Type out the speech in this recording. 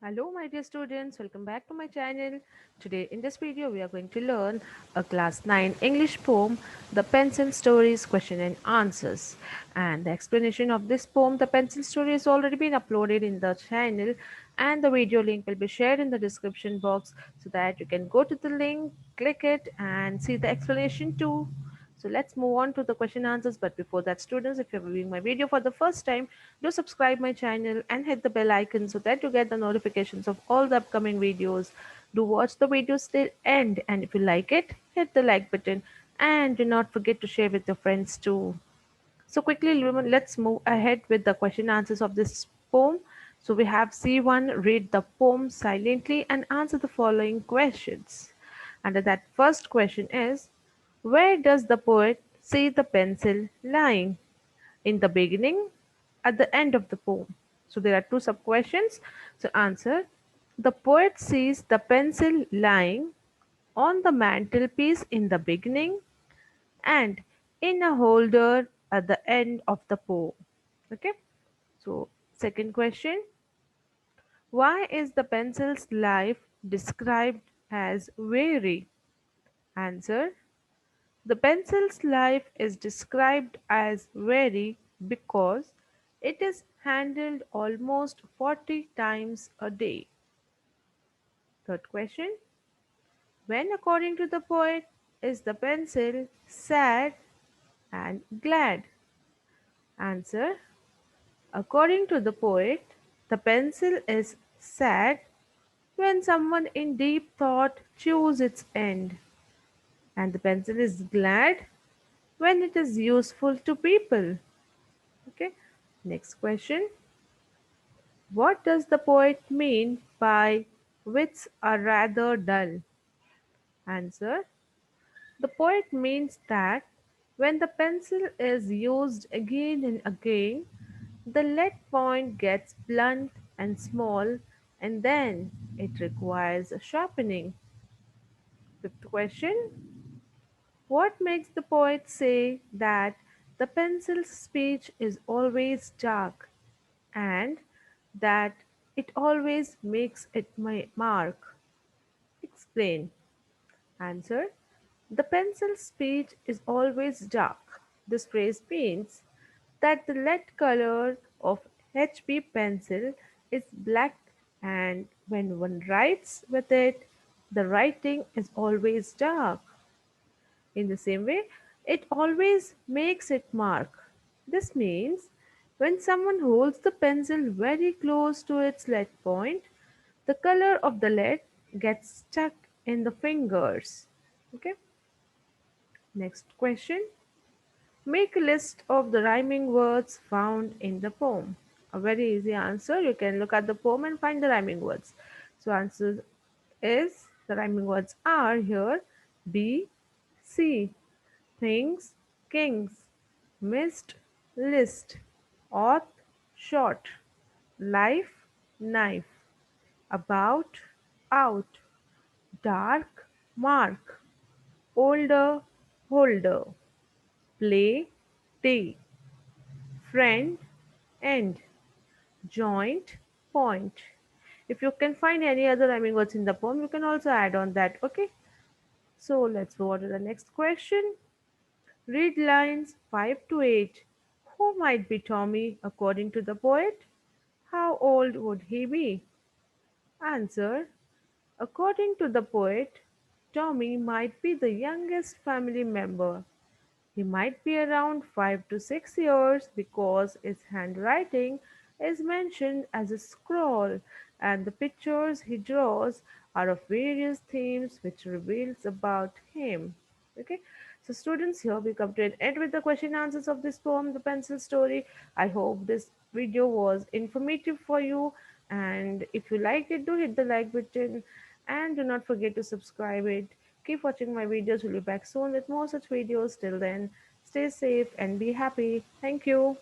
Hello my dear students, welcome back to my channel. Today in this video we are going to learn a class 9 English poem, The Pencil Stories Question and Answers. And the explanation of this poem, The Pencil Story, has already been uploaded in the channel, and the video link will be shared in the description box so that you can go to the link, click it and see the explanation too. So let's move on to the question answers. But before that, students, if you're viewing my video for the first time, do subscribe my channel and hit the bell icon so that you get the notifications of all the upcoming videos. Do watch the videos till end, and if you like it, hit the like button and do not forget to share with your friends too. So quickly, let's move ahead with the question answers of this poem. So we have C1, read the poem silently and answer the following questions. And that first question is, where does the poet see the pencil lying? In the beginning, at the end of the poem. So there are two sub questions. So answer, the poet sees the pencil lying on the mantelpiece in the beginning and in a holder at the end of the poem. Okay. So second question, why is the pencil's life described as weary? Answer, the pencil's life is described as weary because it is handled almost 40 times a day. Third question, when according to the poet is the pencil sad and glad? Answer, according to the poet, the pencil is sad when someone in deep thought choose its end, and the pencil is glad when it is useful to people. Okay. Next question. What does the poet mean by wits are rather dull? Answer. The poet means that when the pencil is used again and again, the lead point gets blunt and small, and then it requires a sharpening. Fifth question. What makes the poet say that the pencil's speech is always dark and that it always makes it my mark? Explain. Answer. The pencil's speech is always dark. This phrase means that the lead color of HB pencil is black, and when one writes with it, the writing is always dark. In the same way, it always makes it mark. This means when someone holds the pencil very close to its lead point, the color of the lead gets stuck in the fingers. Okay. Next question. Make a list of the rhyming words found in the poem. A very easy answer. You can look at the poem and find the rhyming words. So answer is, the rhyming words are here: B, C, things, kings, mist, list, auth, short, life, knife, about, out, dark, mark, older, holder, play, day, friend, end, joint, point. If you can find any other rhyming words in the poem, you can also add on that. Okay. So let's move on to the next question. Read lines 5 to 8. Who might be Tommy according to the poet? How old would he be? Answer. According to the poet, Tommy might be the youngest family member. He might be around 5 to 6 years because his handwriting is mentioned as a scroll, and the pictures he draws are of various themes which reveals about him. Okay, so students, here we come to an end with the question answers of this poem, The Pencil Story. I hope this video was informative for you, and if you liked it, do hit the like button and do not forget to subscribe it. Keep watching my videos. We'll be back soon with more such videos. Till then, stay safe and be happy. Thank you.